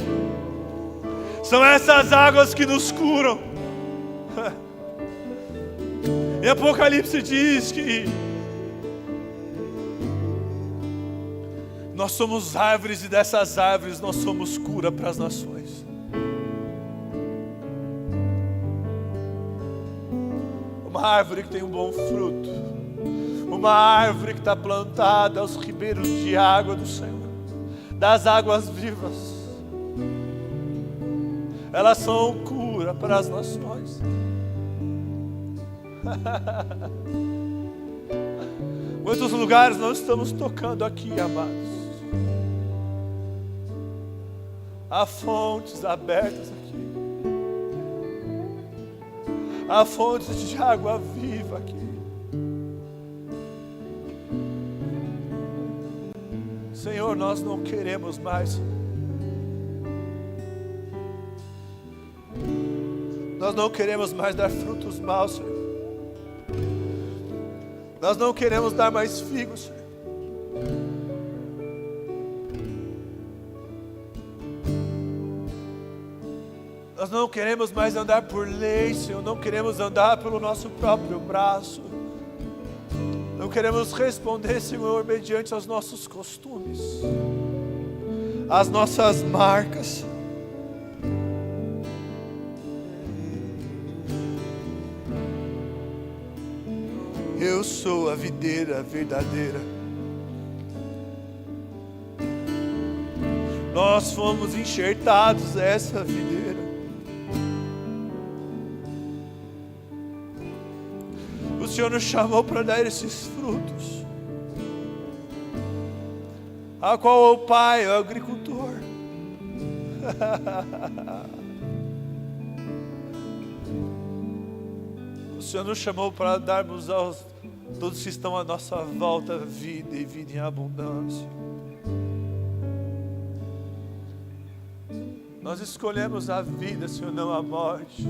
são essas águas que nos curam. E Apocalipse diz que nós somos árvores e dessas árvores nós somos cura para as nações. Uma árvore que tem um bom fruto, uma árvore que está plantada aos ribeiros de água do Senhor, das águas vivas. Elas são cura para as nações. Quantos lugares nós estamos tocando aqui, amados? Há fontes abertas aqui. Há fontes de água viva aqui. Senhor, nós não queremos mais. Nós não queremos mais dar frutos maus, Senhor. Nós não queremos dar mais figos, Senhor. Nós não queremos mais andar por lei, Senhor. Não queremos andar pelo nosso próprio braço. Não queremos responder, Senhor, mediante os nossos costumes, as nossas marcas. Eu sou a videira verdadeira. Nós fomos enxertados nessa videira. O Senhor nos chamou para dar esses frutos, a qual o Pai é o agricultor. O Senhor nos chamou para darmos aos todos que estão à nossa volta vida e vida em abundância. Nós escolhemos a vida, Senhor, não a morte.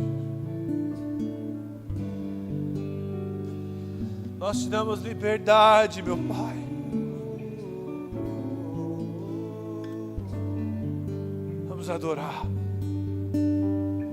Nós te damos liberdade, meu Pai. Vamos adorar.